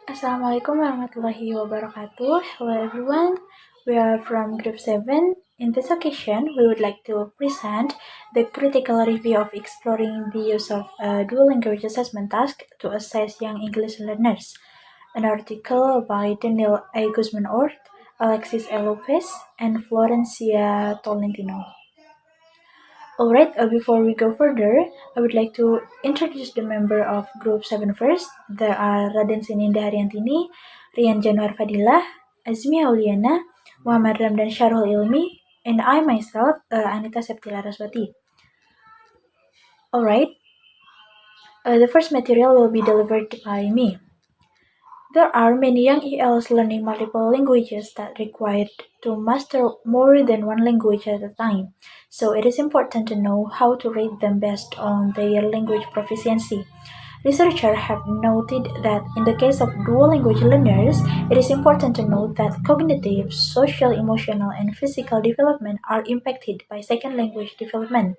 Assalamualaikum warahmatullahi wabarakatuh. Hello everyone, we are from Group 7. In this occasion, we would like to present the critical review of exploring the use of a dual language assessment task to assess young English learners. An article by Daniel A. Guzman-Ort, Alexis L. Lopez, and Florencia Tolentino. Alright, before we go further, I would like to introduce the member of Group 7 first. There are Raden, Senny, Indah, Ariantini, Rian, Januar, Fadillah, Azmi Auliana, Muhammad Ramdhan, Syarhul, Ilmi, and I myself, Anita, Septi, Laraswati. Alright, the first material will be delivered by me. There are many young ELs learning multiple languages that require to master more than one language at a time, so it is important to know how to rate them based on their language proficiency. Researchers have noted that in the case of dual language learners, it is important to note that cognitive, social, emotional, and physical development are impacted by second language development.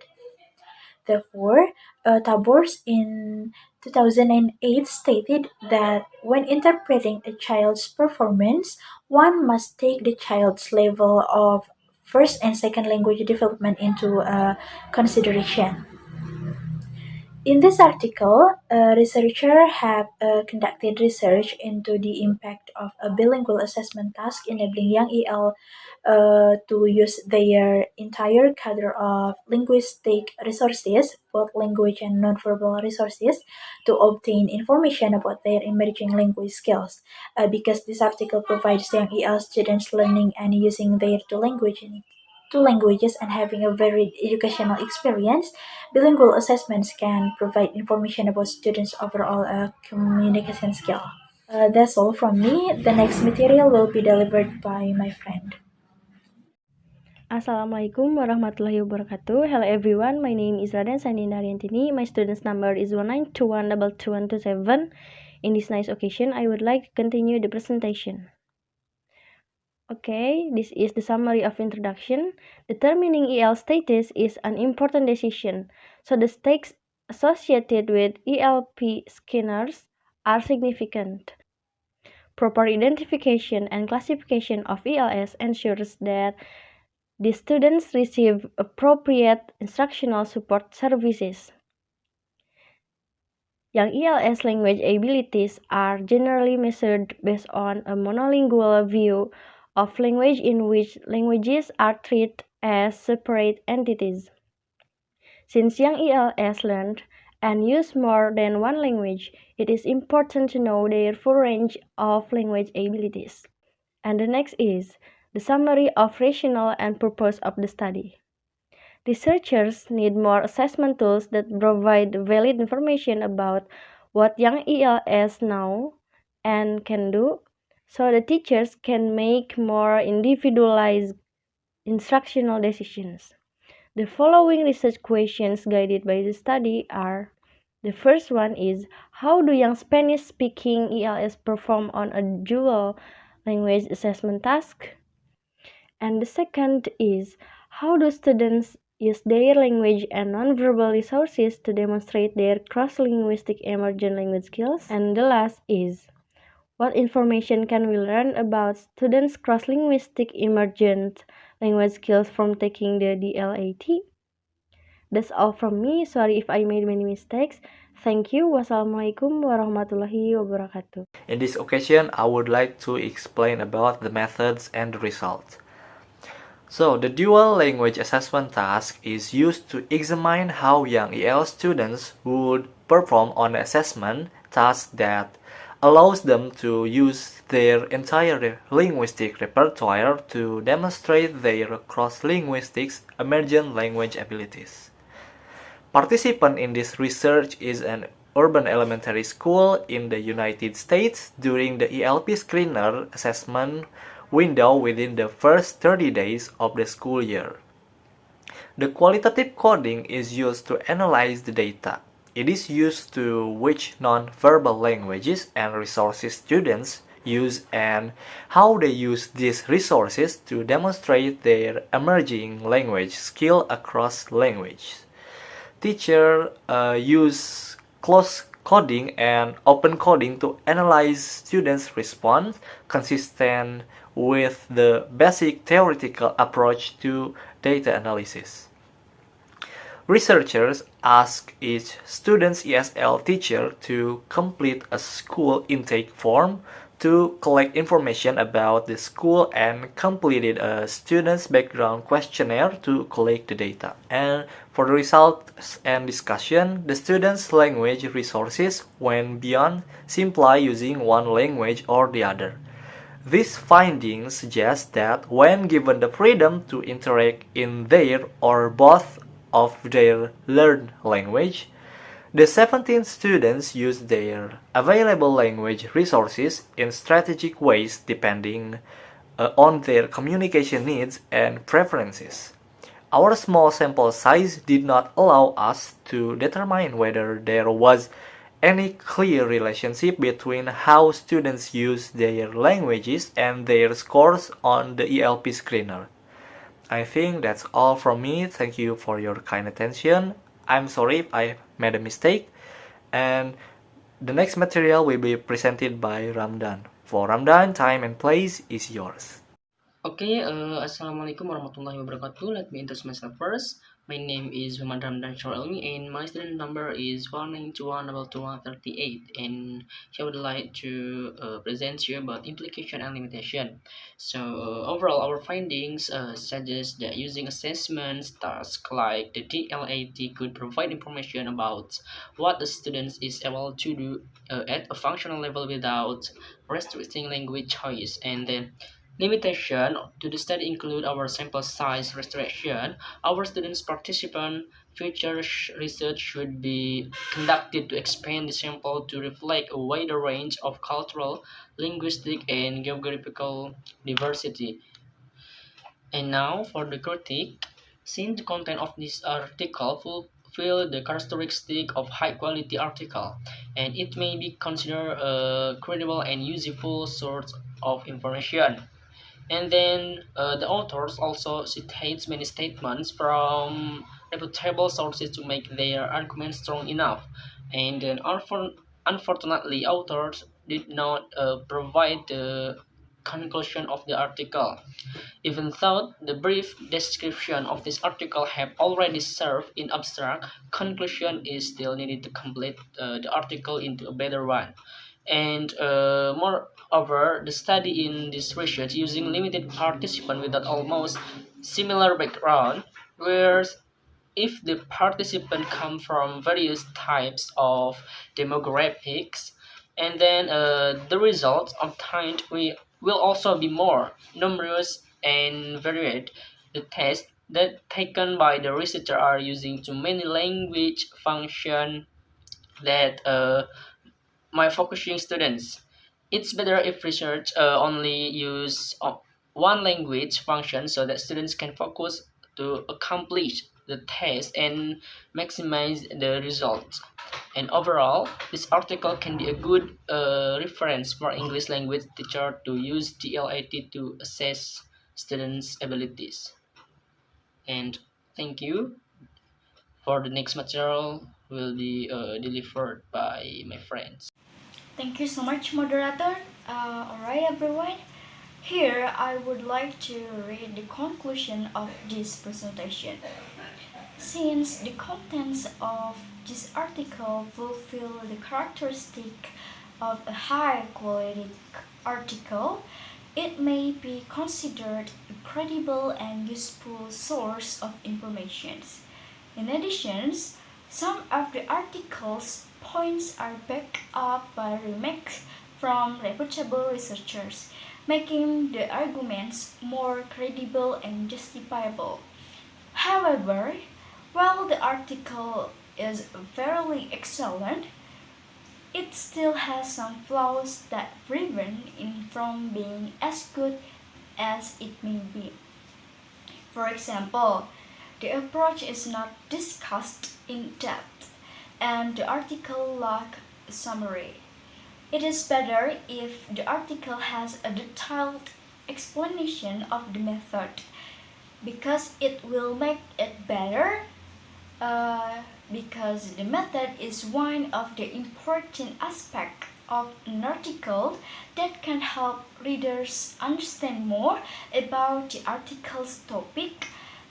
Therefore, Tabors in 2008 stated that when interpreting a child's performance, one must take the child's level of first and second language development into consideration. In this article, researchers have conducted research into the impact of a bilingual assessment task enabling young EL to use their entire cadre of linguistic resources, both language and nonverbal resources, to obtain information about their emerging language skills. Because this article provides young EL students learning and using their two languages and having a varied educational experience, bilingual assessments can provide information about students' overall communication skill. That's all from me. The next material will be delivered by my friend. Assalamualaikum warahmatullahi wabarakatuh. Hello everyone, my name is Raden and Ariantini. My student's number is 1921222127. In this nice occasion, I would like to continue the presentation. Okay, this is the summary of introduction. Determining EL status is an important decision, so the stakes associated with ELP scanners are significant. Proper identification and classification of ELS ensures that the students receive appropriate instructional support services. Young ELS language abilities are generally measured based on a monolingual view of language in which languages are treated as separate entities. Since young ELS learn and use more than one language, it is important to know their full range of language abilities. And the next is the summary of rationale and purpose of the study. Researchers need more assessment tools that provide valid information about what young ELS know and can do, so the teachers can make more individualized instructional decisions. The following research questions guided by the study are: the first one is, how do young Spanish-speaking ELS perform on a dual language assessment task? And the second is, how do students use their language and nonverbal resources to demonstrate their cross-linguistic emergent language skills? And the last is, what information can we learn about students' cross-linguistic emergent language skills from taking the DLAT? That's all from me. Sorry if I made many mistakes. Thank you. Wassalamualaikum warahmatullahi wabarakatuh. In this occasion, I would like to explain about the methods and the results. So, the dual language assessment task is used to examine how young EL students would perform on an assessment task that allows them to use their entire linguistic repertoire to demonstrate their cross-linguistic emergent language abilities. Participant in this research is an urban elementary school in the United States during the ELP screener assessment window within the first 30 days of the school year. The qualitative coding is used to analyze the data. It is used to which non-verbal languages and resources students use and how they use these resources to demonstrate their emerging language skill across languages. Teachers use close coding and open coding to analyze students' response consistent with the basic theoretical approach to data analysis. Researchers ask each student's ESL teacher to complete a school intake form to collect information about the school and completed a student's background questionnaire to collect the data. And for the results and discussion, the students' language resources went beyond simply using one language or the other. These findings suggest that when given the freedom to interact in their or both of their learned language, the 17 students use their available language resources in strategic ways depending on their communication needs and preferences. Our small sample size did not allow us to determine whether there was any clear relationship between how students use their languages and their scores on the ELP screener. I think that's all from me. Thank you for your kind attention. I'm sorry if I made a mistake. And the next material will be presented by Ramdhan. For Ramdhan, time and place is yours. Okay, Assalamualaikum warahmatullahi wabarakatuh. Let me introduce myself first. My name is Ramdhan Ilmi and my student number is 192122138, and I would like to present you about implication and limitation. So overall, our findings suggest that using assessments tasks like the TLAT could provide information about what the student is able to do at a functional level without restricting language choice. And then limitation to the study include our sample size restriction. Our students participant future research should be conducted to expand the sample to reflect a wider range of cultural, linguistic, and geographical diversity. And now for the critique. Since the content of this article fulfill the characteristic of high quality article, and it may be considered a credible and useful source of information. And then the authors also citates many statements from reputable sources to make their argument strong enough. And then unfortunately, authors did not provide the conclusion of the article. Even though the brief description of this article have already served in abstract, conclusion is still needed to complete the article into a better one. And moreover, the study in this research using limited participant without almost similar background, where if the participant come from various types of demographics, and then the results obtained will also be more numerous and varied. The tests that taken by the researcher are using too many language function that my focusing students. It's better if research only use one language function so that students can focus to accomplish the test and maximize the results. And overall, this article can be a good reference for English language teacher to use TLAT to assess students' abilities. And thank you. For the next material will be delivered by my friends. Thank you so much, moderator. Alright, everyone. Here, I would like to read the conclusion of this presentation. Since the contents of this article fulfill the characteristic of a high quality article, it may be considered a credible and useful source of information. In addition, some of the article's points are backed up by remarks from reputable researchers, making the arguments more credible and justifiable. However, while the article is very excellent, it still has some flaws that prevent it from being as good as it may be. For example, the approach is not discussed in depth, and the article lacks a summary. It is better if the article has a detailed explanation of the method, because it will make it better because the method is one of the important aspects of an article that can help readers understand more about the article's topic,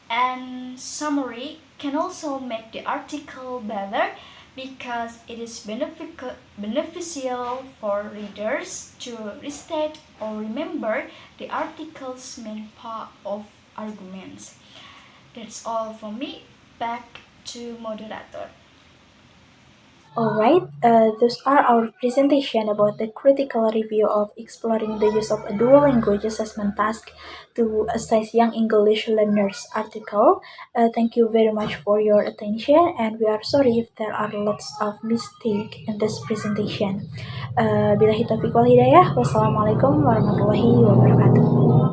and summary can also make the article better because it is beneficial for readers to restate or remember the article's main part of arguments. That's all from me. Back to moderator. Alright, those are our presentation about the critical review of exploring the use of a dual language assessment task to assess young English learners article. Thank you very much for your attention, and we are sorry if there are lots of mistakes in this presentation. Billahi taufiq wal hidayah. Wassalamualaikum warahmatullahi wabarakatuh.